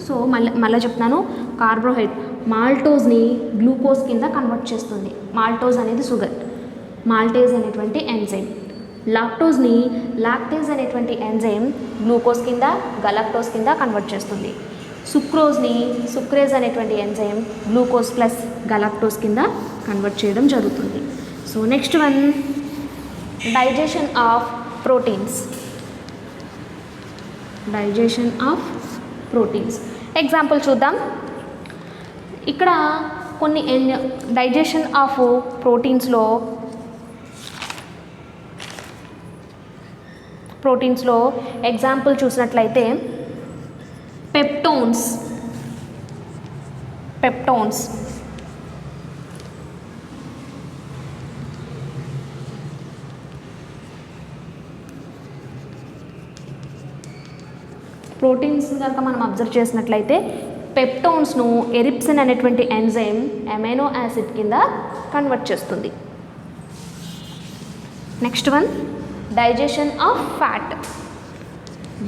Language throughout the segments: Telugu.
సో మళ్ళీ చెప్తున్నాను, కార్బోహైడ్రేట్ మాల్టోజ్ని గ్లూకోజ్ కింద కన్వర్ట్ చేస్తుంది. మాల్టోజ్ అనేది షుగర్, మాల్టేజ్ అనేటువంటి ఎంజైమ్. లాక్టోజ్ని లాక్టేజ్ అనేటువంటి ఎంజైమ్ గ్లూకోజ్ కింద గలాక్టోజ్ కింద కన్వర్ట్ చేస్తుంది. సుక్రోజ్ని సుక్రేజ్ అనేటువంటి ఎంజైమ్ గ్లూకోజ్ ప్లస్ గలాక్టోజ్ కింద కన్వర్ట్ చేయడం జరుగుతుంది. So next one, digestion of proteins. Digestion of proteins example చూద్దాం. ఇక్కడ కొన్ని డైజెషన్ ఆఫ్ ప్రోటీన్స్లో ఎగ్జాంపుల్ చూసినట్లయితే పెప్టోన్స్. ప్రోటీన్స్ కనుక మనం అబ్జర్వ్ చేసినట్లయితే పెప్టోన్స్ను ఎరిప్సిన్ అనేటువంటి ఎంజైమ్ అమైనో యాసిడ్ కింద కన్వర్ట్ చేస్తుంది. Next one, digestion of fat.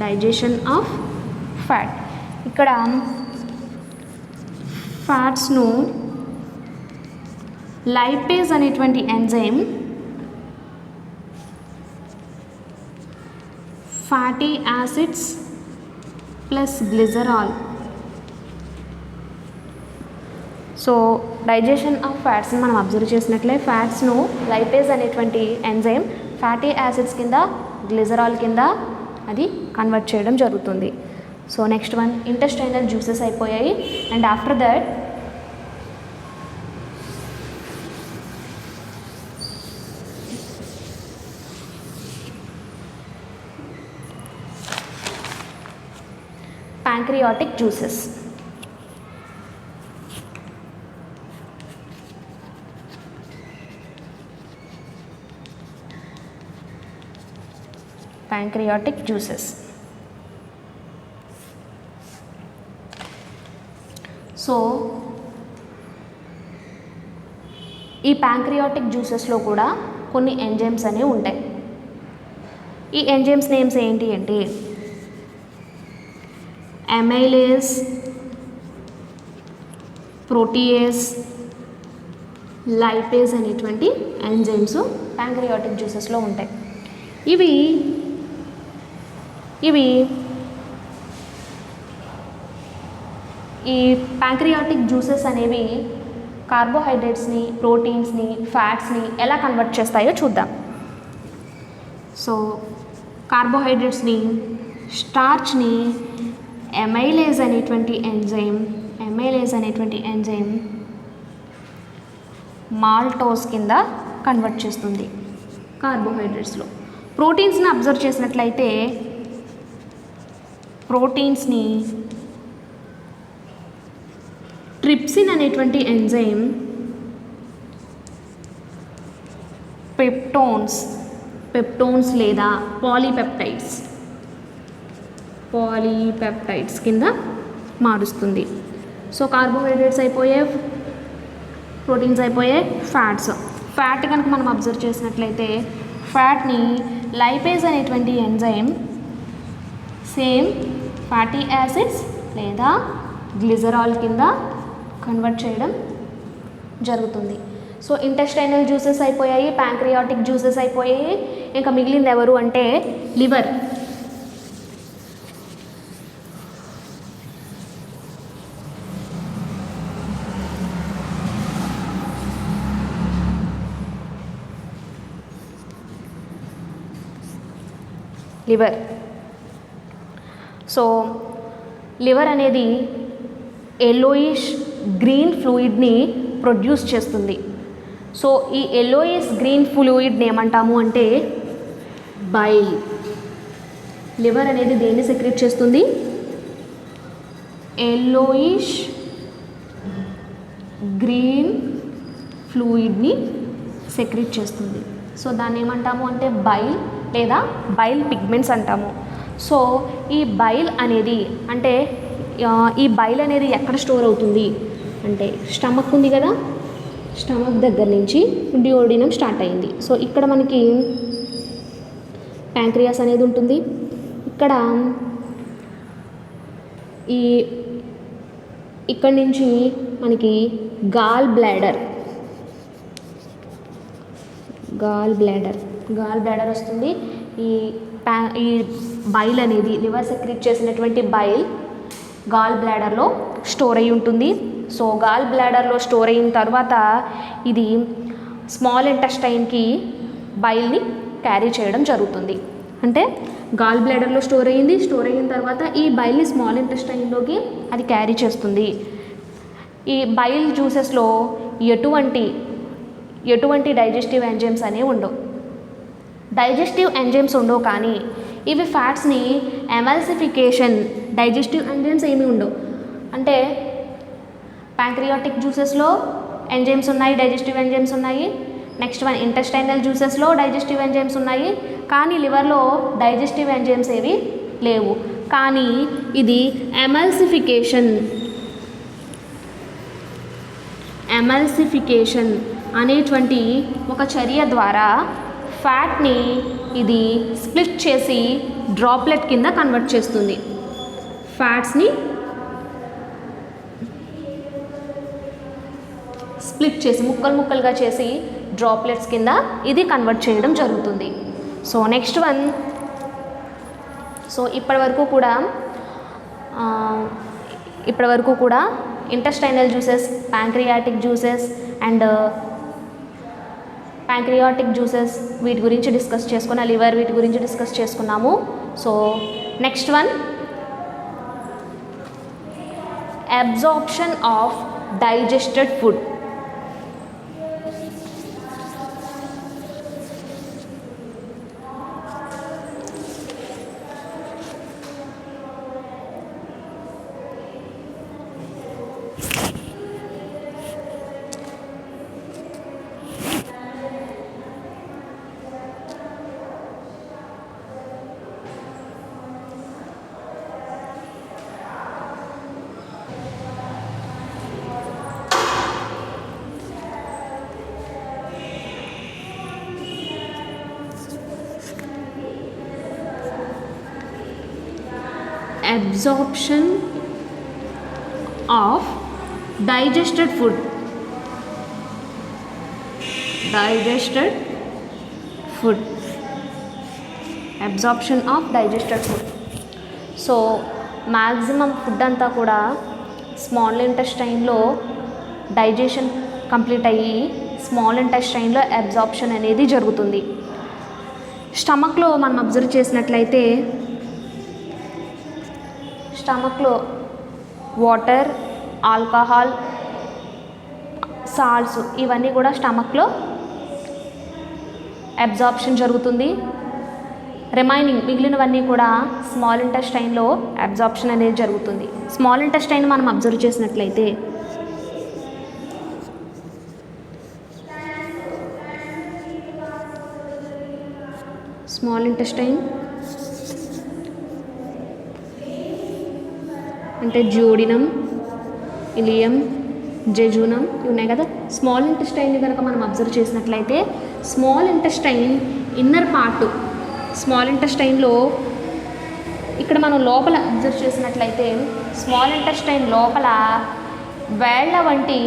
Digestion of fat, ఇక్కడ ఫ్యాట్స్ను లైపేజ్ అనేటువంటి enzyme fatty acids plus glycerol. So digestion of ఫ్యాట్స్ని మనం అబ్జర్వ్ చేసినట్లే ఫ్యాట్స్ను లైపేజ్ అనేటువంటి ఎంజైమ్ ఫ్యాటీ యాసిడ్స్ కింద గ్లిజరాల్ కింద అది కన్వర్ట్ చేయడం జరుగుతుంది. So next one, intestinal juices అయిపోయాయి. And after that pancreatic juices. Pancreatic juices. So ఈ ప్యాంక్రియాటిక్ జ్యూసెస్లో కూడా కొన్ని ఎంజైమ్స్ అనేవి ఉంటాయి. ఈ ఎంజైమ్స్ నేమ్స్ ఏంటి అంటే అమైలేజ్, ప్రోటీయేజ్, లైపేజ్ అనేటువంటి ఎంజైమ్స్ ప్యాంక్రియాటిక్ జ్యూసెస్లో ఉంటాయి. ఇవి ఈ ప్యాంక్రియాటిక్ జ్యూసెస్ అనేవి కార్బోహైడ్రేట్స్ని, ప్రోటీన్స్ని, ఫ్యాట్స్ని ఎలా కన్వర్ట్ చేస్తాయో చూద్దాం. సో కార్బోహైడ్రేట్స్ని, స్టార్చ్ని అమైలేజ్ అనేటువంటి ఎంజైమ్ మాల్టోస్ కింద కన్వర్ట్ చేస్తుంది కార్బోహైడ్రేట్స్లో. ప్రోటీన్స్ని అబ్జర్వ్ చేసినట్లయితే ప్రోటీన్స్ని ట్రిప్సిన్ అనేటువంటి ఎంజైమ్ పెప్టోన్స్ లేదా పాలీపెప్టైడ్స్ కింద మారుస్తుంది. సో కార్బోహైడ్రేట్స్ అయిపోయాయి, ప్రోటీన్స్ అయిపోయాయి, ఫ్యాట్ కనుక మనం అబ్జర్వ్ చేసినట్లయితే ఫ్యాట్ని లైపేజ్ అనేటువంటి ఎంజైమ్ సేమ్ ఫ్యాటీ యాసిడ్స్ లేదా గ్లిజరాల్ కింద కన్వర్ట్ చేయడం జరుగుతుంది. సో ఇంటెస్టైనల్ జ్యూసెస్ అయిపోయాయి, ప్యాంక్రియాటిక్ జ్యూసెస్ అయిపోయాయి. ఇంకా మిగిలింది ఎవరు అంటే లివర్. సో లివర్ అనేది ఎల్లోయిష్ గ్రీన్ ఫ్లూయిడ్ని ప్రొడ్యూస్ చేస్తుంది. సో ఈ ఎల్లోయిష్ గ్రీన్ ఫ్లూయిడ్ని ఏమంటాము అంటే బైల్. లివర్ అనేది దేన్ని సెక్రెట్ చేస్తుంది? ఎల్లోయిష్ గ్రీన్ ఫ్లూయిడ్ని సెక్రెట్ చేస్తుంది. సో దాన్ని ఏమంటాము అంటే బైల్ లేదా బైల్ పిగ్మెంట్స్ అంటాము. సో ఈ బైల్ అనేది అంటే ఈ బైల్ అనేది ఎక్కడ స్టోర్ అవుతుంది అంటే స్టమక్ ఉంది కదా, స్టమక్ దగ్గర నుంచి డియోడినం స్టార్ట్ అయింది. సో ఇక్కడ మనకి ప్యాంక్రియాస్ అనేది ఉంటుంది. ఇక్కడ ఈ ఇక్కడి నుంచి మనకి గాల్ బ్లాడర్ వస్తుంది. ఈ బైల్ అనేది లివర్ సెక్రెట్ చేసినటువంటి బైల్ గాల్ బ్లాడర్లో స్టోర్ అయి ఉంటుంది. సో గాల్ బ్లాడర్లో స్టోర్ అయిన తర్వాత ఇది స్మాల్ ఇంటెస్టైన్కి బైల్ని క్యారీ చేయడం జరుగుతుంది. అంటే గాల్ బ్లాడర్లో స్టోర్ అయిన తర్వాత ఈ బైల్ని స్మాల్ ఇంటెస్టైన్లోకి అది క్యారీ చేస్తుంది. ఈ బైల్ జ్యూసెస్లో ఎటువంటి డైజెస్టివ్ ఎంజైమ్స్ అనేవి ఉండవు. డైజెస్టివ్ ఎంజైమ్స్ ఉండవు, కానీ ఇవి ఫ్యాట్స్ని ఎమల్సిఫికేషన్, డైజెస్టివ్ ఎంజైమ్స్ ఏమీ ఉండవు. అంటే ప్యాంక్రియాటిక్ జ్యూసెస్లో ఎంజైమ్స్ ఉన్నాయి, డైజెస్టివ్ ఎంజైమ్స్ ఉన్నాయి. నెక్స్ట్ వన్ ఇంటెస్టైనల్ జ్యూసెస్లో డైజెస్టివ్ ఎంజైమ్స్ ఉన్నాయి, కానీ లివర్లో డైజెస్టివ్ ఎంజైమ్స్ ఏవి లేవు. కానీ ఇది ఎమల్సిఫికేషన్ అనేటువంటి ఒక చర్య ద్వారా ఫ్యాట్ని ఇది స్ప్లిట్ చేసి డ్రాప్లెట్ కింద కన్వర్ట్ చేస్తుంది. ఫ్యాట్స్ని స్ప్లిట్ చేసి ముక్కలుగా చేసి డ్రాప్లెట్స్ కింద ఇది కన్వర్ట్ చేయడం జరుగుతుంది. సో నెక్స్ట్ వన్, సో ఇప్పటి వరకు కూడా ఇంటెస్టైనల్ జ్యూసెస్, ప్యాంక్రియాటిక్ జ్యూసెస్ వీటి గురించి డిస్కస్ చేసుకున్న, లివర్ వీటి గురించి డిస్కస్ చేసుకున్నాము. So next one, absorption of digested food. Absorption of digested food. Absorption of digested food. So maximum food అంతా కూడా స్మాల్ ఇంటెస్టైన్లో డైజెషన్ కంప్లీట్ అయ్యి స్మాల్ ఇంటెస్టైన్లో అబ్జార్ప్షన్ అనేది జరుగుతుంది. స్టమక్లో మనం అబ్జర్వ్ చేసినట్లయితే స్టమక్లో వాటర్, ఆల్కహాల్, సాల్ట్స్ ఇవన్నీ కూడా స్టమక్లో అబ్జార్ప్షన్ జరుగుతుంది. మిగిలినవన్నీ కూడా స్మాల్ ఇంటెస్టైన్లో అబ్జార్ప్షన్ అనేది జరుగుతుంది. స్మాల్ ఇంటెస్టైన్ మనం అబ్జర్వ్ చేసినట్లయితే స్మాల్ ఇంటెస్టైన్ అంటే డ్యూడినం, ఇలియం, జెజూనం ఇవి ఉన్నాయి కదా. స్మాల్ ఇంటెస్టైన్ని కనుక మనం అబ్జర్వ్ చేసినట్లయితే small intestine inner part, small ఇంటెస్టైన్లో ఇక్కడ మనం లోపల అబ్జర్వ్ చేసినట్లయితే స్మాల్ ఇంటెస్టైన్ లోపల వేళ్ల వంటి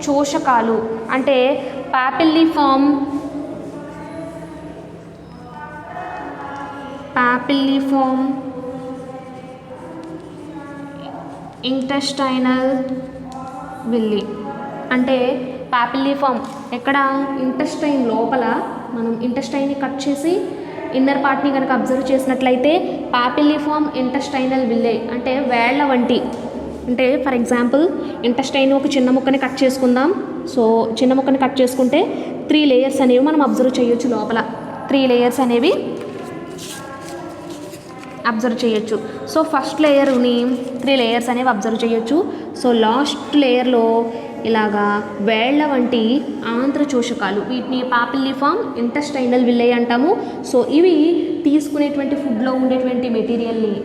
చోషకాలు అంటే పాపిల్లిఫార్మ్ ఇంటెస్టైనల్ విల్లీ అంటే పాపిల్లిఫార్మ్ ఎక్కడ ఇంటెస్టైన్ లోపల, మనం ఇంటెస్టైన్ని కట్ చేసి ఇన్నర్ పార్ట్ని కనుక అబ్జర్వ్ చేసినట్లయితే పాపిల్లిఫార్మ్ ఇంటెస్టైనల్ విల్లే అంటే వేళ్ల వంటి. అంటే ఫర్ ఎగ్జాంపుల్ ఇంటెస్టైన్ ఒక చిన్న ముక్కని కట్ చేసుకుందాం. సో చిన్న ముక్కని కట్ చేసుకుంటే 3 లేయర్స్ అనేవి మనం అబ్జర్వ్ చేయొచ్చు. లోపల 3 లేయర్స్ అనేవి అబ్జర్వ్ చేయొచ్చు. సో ఫస్ట్ లేయర్ని 3 లేయర్స్ అనేవి అబ్జర్వ్ చేయొచ్చు. సో లాస్ట్ లేయర్లో ఇలాగా వేళ్ల వంటి ఆంత్రచోషకాలు, వీటిని పాపిల్లిఫార్మ్ ఇంటెస్టైనల్ విల్లే అంటాము. సో ఇవి తీసుకునేటువంటి ఫుడ్లో ఉండేటువంటి మెటీరియల్ని,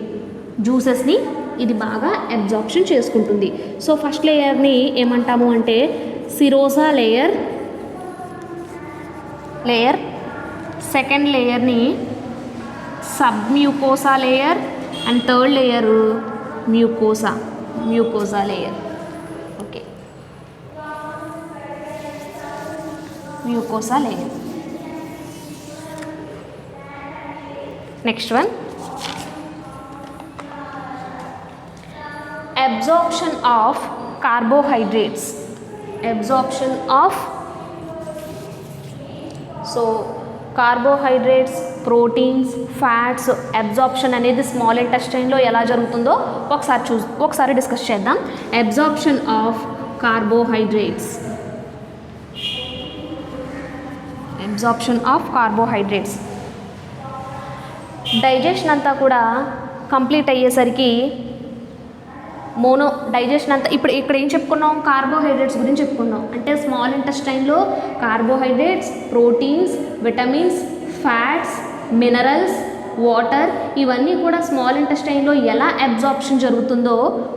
జ్యూసెస్ని ఇది బాగా అబ్జార్ప్షన్ చేసుకుంటుంది. సో ఫస్ట్ లేయర్ని ఏమంటాము అంటే సిరోసా లేయర్. సెకండ్ లేయర్ని submucosa layer and third layer mucosa layer. Okay, mucosa layer. Next one, absorption of carbohydrates. Absorption of, so carbohydrates, proteins, fats absorption అనేది స్మాల్ ఇంటెస్టైన్లో ఎలా జరుగుతుందో ఒకసారి డిస్కస్ చేద్దాం. Absorption of carbohydrates, absorption of carbohydrates. Digestion అంతా కూడా కంప్లీట్ అయ్యేసరికి డైజెషన్ అంతా ఇక్కడ ఏం చెప్పుకున్నాం, కార్బోహైడ్రేట్స్ గురించి చెప్పుకున్నాం. అంటే స్మాల్ ఇంటెస్టైన్లో carbohydrates, proteins, vitamins, fats, minerals, water ఇవన్నీ కూడా స్మాల్ ఇంటెస్టైన్లో ఎలా అబ్జార్ప్షన్ జరుగుతుందో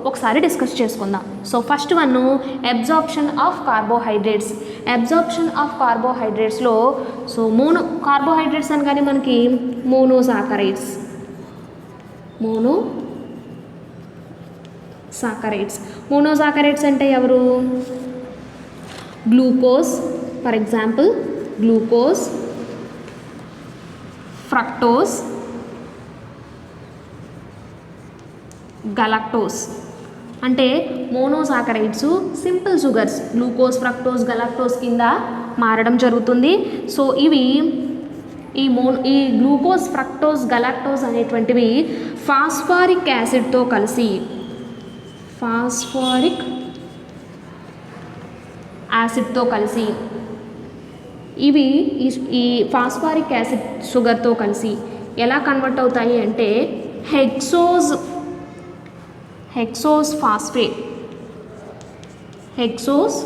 ఒకసారి డిస్కస్ చేసుకుందాం. So first one, absorption of carbohydrates. Absorption of కార్బోహైడ్రేట్స్లో సో కార్బోహైడ్రేట్స్ అనగానే మనకి మోనోసాకరైడ్స్ అంటే ఎవరు, glucose, for example glucose, fructose, galactose. అంటే monosaccharides simple sugars glucose, fructose, galactose కింద మారడం జరుగుతుంది. సో ఇవి ఈ గ్లూకోజ్, ఫ్రక్టోజ్, గలాక్టోజ్ అనేటువంటివి ఫాస్ఫారిక్ యాసిడ్తో కలిసి ఇవి ఈ ఫాస్ఫారిక్ యాసిడ్ షుగర్తో కలిసి ఎలా కన్వర్ట్ అవుతాయి అంటే హెక్సోజ్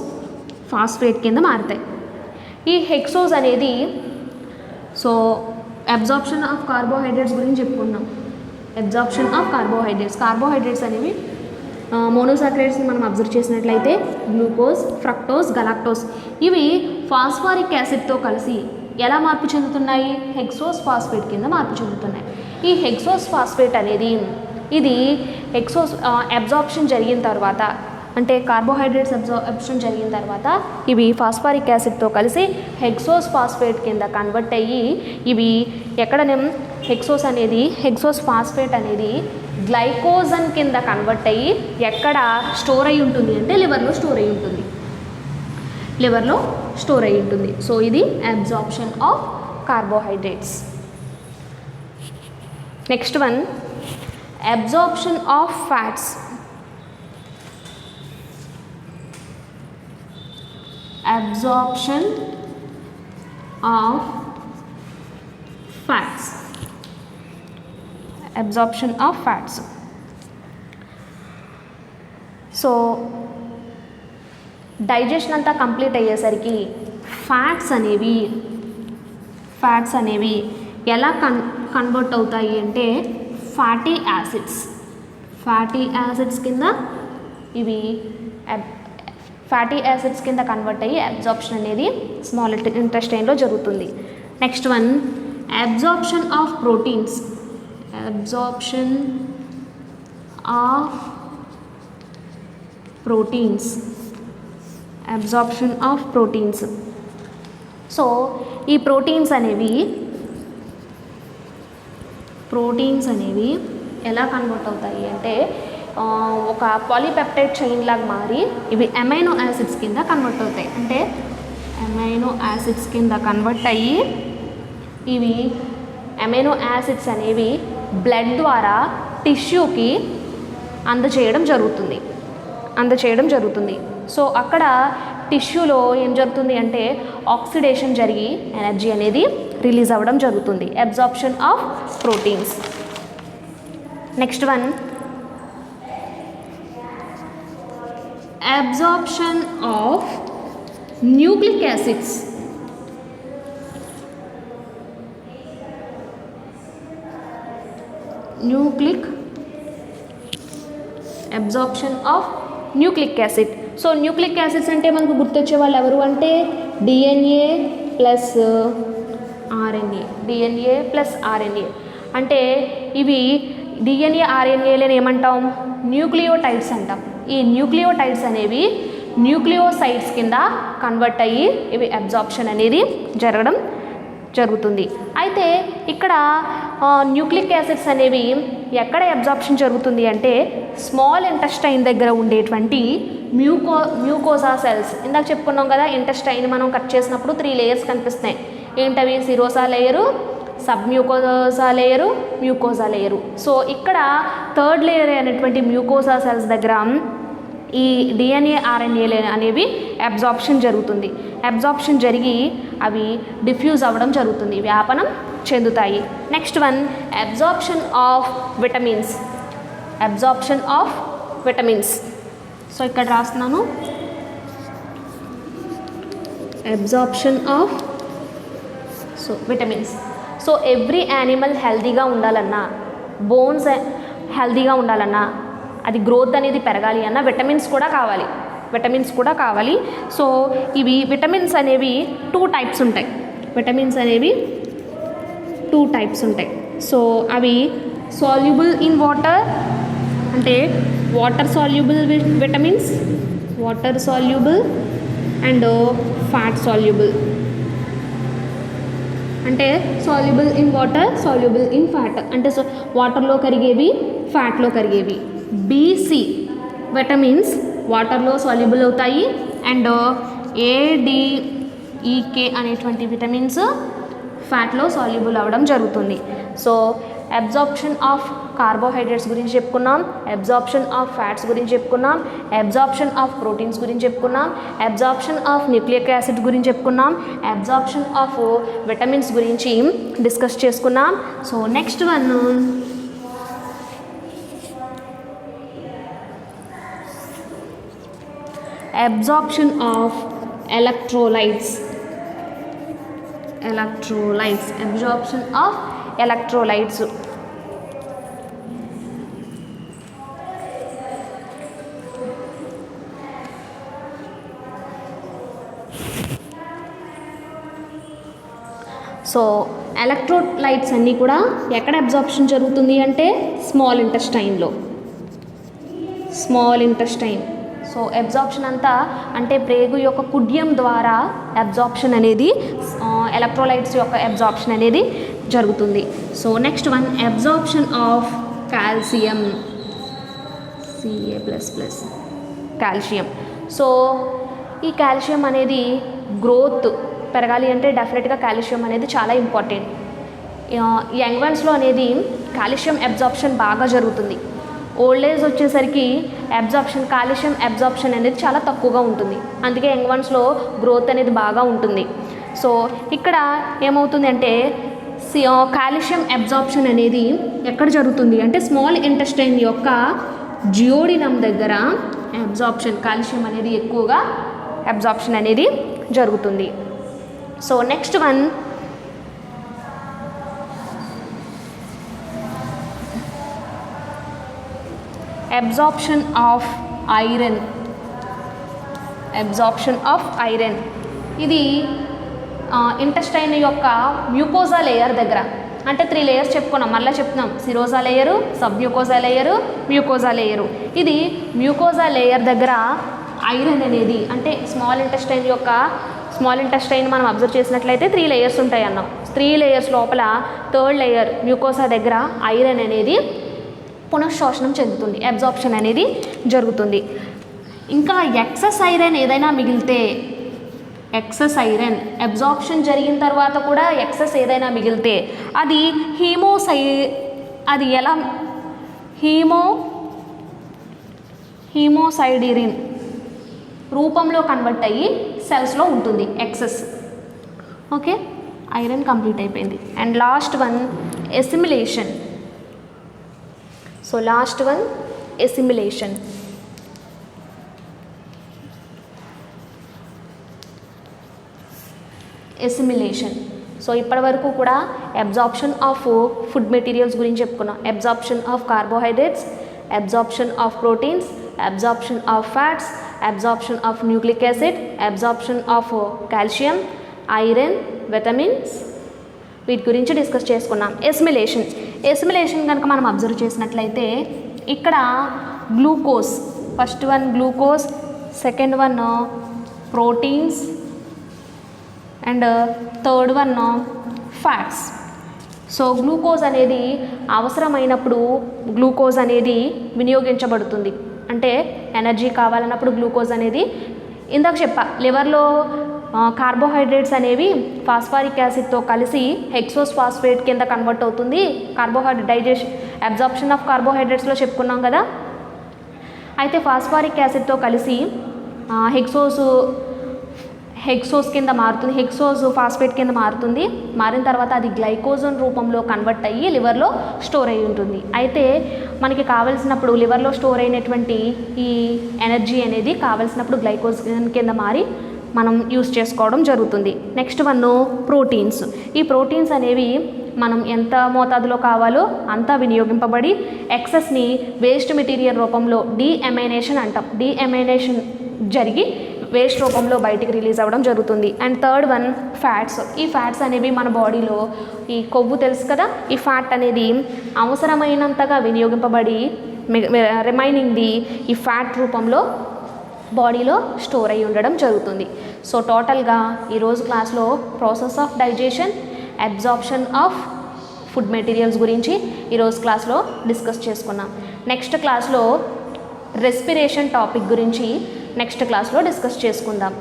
ఫాస్ఫేట్ కింద మారుతాయి. ఈ హెక్సోజ్ అనేది, సో అబ్జార్ప్షన్ ఆఫ్ కార్బోహైడ్రేట్స్ గురించి చెప్పుకున్నాం. అబ్జార్ప్షన్ ఆఫ్ కార్బోహైడ్రేట్స్ అనేవి మోనోసాకరైడ్స్ని మనం అబ్జర్వ్ చేసినట్లయితే గ్లూకోజ్, ఫ్రక్టోజ్, గలాక్టోజ్ ఇవి ఫాస్ఫారిక్ యాసిడ్తో కలిసి ఎలా మార్పు చెందుతున్నాయి, హెక్సోస్ ఫాస్ఫేట్ కింద మార్పు చెందుతున్నాయి. ఈ హెక్సోస్ ఫాస్ఫేట్ అనేది ఇది అబ్జార్ప్షన్ జరిగిన తర్వాత, అంటే కార్బోహైడ్రేట్స్ అబ్జార్ప్షన్ జరిగిన తర్వాత ఇవి ఫాస్ఫారిక్ యాసిడ్తో కలిసి హెక్సోస్ ఫాస్ఫేట్ కింద కన్వర్ట్ అయ్యి ఇవి హెక్సోస్ ఫాస్ఫేట్ అనేది గ్లైకోజన్ కింద కన్వర్ట్ అయ్యి ఎక్కడ స్టోర్ అయి ఉంటుంది అంటే లివర్లో స్టోర్ అయి ఉంటుంది. సో ఇది absorption of carbohydrates. Next one, absorption of fats. Absorption of fats. So digestion అంతా కంప్లీట్ అయ్యేసరికి ఫ్యాట్స్ అనేవి ఎలా కన్వర్ట్ అవుతాయి అంటే ఫ్యాటీ యాసిడ్స్ కింద ఇవి ఫ్యాటీ యాసిడ్స్ కింద కన్వర్ట్ అయ్యి అబ్జార్ప్షన్ అనేది స్మాల్ ఇంటెస్టైన్లో జరుగుతుంది. Next one, absorption of proteins. Absorption of proteins. So ఈ ప్రోటీన్స్ అనేవి ఎలా కన్వర్ట్ అవుతాయి అంటే ఒక పాలీపెప్టైడ్ చైన్ లాగా మారి ఇవి అమైనో యాసిడ్స్ కింద కన్వర్ట్ అవుతాయి. అంటే అమైనో యాసిడ్స్ కింద కన్వర్ట్ అయ్యి ఇవి అమైనో యాసిడ్స్ అనేవి బ్లడ్ ద్వారా టిష్యూకి అందచేయడం జరుగుతుంది. సో అక్కడ టిష్యూలో ఏం జరుగుతుంది అంటే ఆక్సిడేషన్ జరిగి ఎనర్జీ అనేది రిలీజ్ అవ్వడం జరుగుతుంది. Absorption of proteins. Next one, absorption of nucleic acids. Absorption of nucleic acid. So nucleic acids అంటే మనకు గుర్తొచ్చే వాళ్ళు ఎవరు అంటే డిఎన్ఏ ప్లస్ ఆర్ఎన్ఏ. అంటే ఇవి డిఎన్ఏ, ఆర్ఎన్ఏలను ఏమంటాం, న్యూక్లియోటైడ్స్ అంటాం. ఈ న్యూక్లియోటైడ్స్ అనేవి న్యూక్లియోసైడ్స్ కింద కన్వర్ట్ అయ్యి ఇవి అబ్జార్ప్షన్ అనేది జరుగుతుంది. అయితే ఇక్కడ న్యూక్లిక్ యాసిడ్స్ అనేవి ఎక్కడ అబ్జార్ప్షన్ జరుగుతుంది అంటే స్మాల్ ఇంటెస్టైన్ దగ్గర ఉండేటువంటి మ్యూకోజా సెల్స్. ఇందాక చెప్పుకున్నాం కదా, ఇంటెస్టైన్ మనం కట్ చేసినప్పుడు 3 లేయర్స్ కనిపిస్తున్నాయి. ఏంటవి? సిరోసా layer, submucosa layer, mucosa layer. So ఇక్కడ 3rd లేయర్ అనేటువంటి మ్యూకోజా సెల్స్ దగ్గర ఈ DNA RNA అనేవి అబ్జార్ప్షన్ జరుగుతుంది. అబ్జార్ప్షన్ జరిగి అవి డిఫ్యూజ్ అవ్వడం జరుగుతుంది, వ్యాపనం చెందుతాయి. Next one, absorption of vitamins. Absorption of vitamins. So ఇక్కడ రాస్తున్నాను, absorption of vitamins. So every animal హెల్తీగా ఉండాలన్నా, బోన్స్ హెల్తీగా ఉండాలన్నా, అది గ్రోత్ అనేది పెరగాలి అన్న విటమిన్స్ కూడా కావాలి. సో ఇవి విటమిన్స్ అనేవి 2 టైప్స్ ఉంటాయి. సో అవి సాల్యుబుల్ ఇన్ వాటర్, అంటే water soluble vitamins, water soluble and fat soluble. అంటే soluble in water, soluble in fat, అంటే వాటర్లో కరిగేవి, ఫ్యాట్లో కరిగేవి. BC విటమిన్స్ వాటర్లో సాల్యుబుల్ అవుతాయి అండ్ ADEK అనేటువంటి విటమిన్స్ ఫ్యాట్లో సాల్యుబుల్ అవ్వడం జరుగుతుంది. సో అబ్జార్ప్షన్ ఆఫ్ కార్బోహైడ్రేట్స్ గురించి చెప్పుకున్నాం, అబ్జార్ప్షన్ ఆఫ్ ఫ్యాట్స్ గురించి చెప్పుకున్నాం, అబ్జార్ప్షన్ ఆఫ్ ప్రోటీన్స్ గురించి చెప్పుకున్నాం, అబ్జార్ప్షన్ ఆఫ్ న్యూక్లిక్ యాసిడ్ గురించి చెప్పుకున్నాం, అబ్జార్ప్షన్ ఆఫ్ విటమిన్స్ గురించి డిస్కస్ చేసుకున్నాం. So next one, absorption of electrolytes. Absorption of electrolytes. So electrolytes అన్నీ కూడా ఎక్కడ అబ్జార్ప్షన్ జరుగుతుంది అంటే స్మాల్ ఇంటెస్టైన్. సో అబ్జార్ప్షన్ అంతా అంటే ప్రేగు యొక్క కుడ్యం ద్వారా అబ్జార్ప్షన్ అనేది, ఎలక్ట్రోలైట్స్ యొక్క అబ్జార్ప్షన్ అనేది జరుగుతుంది. So next one, absorption of calcium, calcium. So ఈ కాల్షియం అనేది గ్రోత్ పెరగాలి అంటే డెఫినెట్గా కాల్షియం అనేది చాలా ఇంపార్టెంట్. యంగ్ వన్స్లో అనేది కాల్షియం అబ్జార్ప్షన్ బాగా జరుగుతుంది. ఓల్డ్ ఏజ్ వచ్చేసరికి కాల్షియం అబ్జార్ప్షన్ అనేది చాలా తక్కువగా ఉంటుంది. అందుకే యంగ్ వన్స్లో గ్రోత్ అనేది బాగా ఉంటుంది. సో ఇక్కడ ఏమవుతుంది అంటే కాల్షియం అబ్జార్ప్షన్ అనేది ఎక్కడ జరుగుతుంది అంటే స్మాల్ ఇంటెస్టైన్ యొక్క జియోడినమ్ దగ్గర కాల్షియం అనేది ఎక్కువగా అబ్జార్ప్షన్ అనేది జరుగుతుంది. So next one, absorption of iron. ఇది ఇంటెస్టైన్ యొక్క మ్యూకోజా లేయర్ దగ్గర, అంటే 3 లేయర్స్ చెప్పుకున్నాం, మళ్ళీ చెప్తున్నాం, serosa layer, submucosa layer, mucosa layer. ఇది మ్యూకోజా లేయర్ దగ్గర ఐరన్ అనేది, అంటే స్మాల్ ఇంటెస్టైన్ మనం అబ్జర్వ్ చేసినట్లయితే 3 లేయర్స్ ఉంటాయి అన్నాం. 3 లేయర్స్ లోపల 3rd లేయర్ మ్యూకోజా దగ్గర ఐరన్ అనేది పునఃశోషణం చెందుతుంది, అబ్జార్ప్షన్ అనేది జరుగుతుంది. ఇంకా ఎక్సెస్ ఐరన్ ఏదైనా మిగిలితే, అబ్జార్ప్షన్ జరిగిన తర్వాత కూడా ఎక్సెస్ ఏదైనా మిగిలితే అది హీమోసైడిరిన్ రూపంలో కన్వర్ట్ అయ్యి సెల్స్లో ఉంటుంది ఎక్సెస్. ఓకే, ఐరన్ కంప్లీట్ అయిపోయింది. And last one, assimilation. So last one, assimilation. So ఇప్పటి వరకు కూడా అబ్జార్ప్షన్ ఆఫ్ ఫుడ్ మెటీరియల్స్ గురించి చెప్పుకున్నాం, absorption of carbohydrates, absorption of proteins, absorption of fats, absorption of nucleic acid, absorption of calcium, iron, vitamins, వీటి గురించి డిస్కస్ చేసుకున్నాం. ఎసిమిలేషన్ కనుక మనం అబ్జర్వ్ చేసినట్లయితే ఇక్కడ glucose, first one glucose, second one proteins and third one fats. So glucose అనేది అవసరమైనప్పుడు గ్లూకోజ్ అనేది వినియోగించబడుతుంది, అంటే ఎనర్జీ కావాలన్నప్పుడు గ్లూకోజ్ అనేది. ఇందాక చెప్పా లివర్లో కార్బోహైడ్రేట్స్ అనేవి ఫాస్ఫారిక్ యాసిడ్తో కలిసి హెక్సోస్ ఫాస్ఫేట్ కింద కన్వర్ట్ అవుతుంది. కార్బోహైడ్రేట్ డైజెషన్ అబ్జార్ప్షన్ ఆఫ్ కార్బోహైడ్రేట్స్లో చెప్పుకున్నాం కదా. అయితే ఫాస్ఫారిక్ యాసిడ్తో కలిసి హెక్సోస్ కింద మారుతుంది, హెక్సోస్ ఫాస్ఫేట్ కింద మారుతుంది. మారిన తర్వాత అది గ్లైకోజన్ రూపంలో కన్వర్ట్ అయ్యి లివర్లో స్టోర్ అయి ఉంటుంది. అయితే మనకి కావలసినప్పుడు లివర్లో స్టోర్ అయినటువంటి ఈ ఎనర్జీ అనేది కావలసినప్పుడు గ్లైకోజన్ కింద మారి మనం యూస్ చేసుకోవడం జరుగుతుంది. Next one proteins. ఈ ప్రోటీన్స్ అనేవి మనం ఎంత మోతాదులో కావాలో అంతా వినియోగింపబడి ఎక్సెస్ని వేస్ట్ మెటీరియల్ రూపంలో డీఎమైనేషన్ అంటాం, డీఎమైనేషన్ జరిగి వేస్ట్ రూపంలో బయటికి రిలీజ్ అవ్వడం జరుగుతుంది. And third one fats. ఈ ఫ్యాట్స్ అనేవి మన బాడీలో ఈ కొవ్వు తెలుసు కదా, ఈ ఫ్యాట్ అనేది అవసరమైనంతగా వినియోగింపబడి రిమైనింగ్ది ఈ ఫ్యాట్ రూపంలో బాడీలో స్టోర్ అయి ఉండడం జరుగుతుంది. సో టోటల్గా ఈరోజు క్లాస్లో process of digestion, absorption of food materials గురించి ఈరోజు క్లాస్లో డిస్కస్ చేసుకున్నాం. నెక్స్ట్ క్లాస్లో రెస్పిరేషన్ టాపిక్ గురించి నెక్స్ట్ క్లాస్లో డిస్కస్ చేసుకుందాం.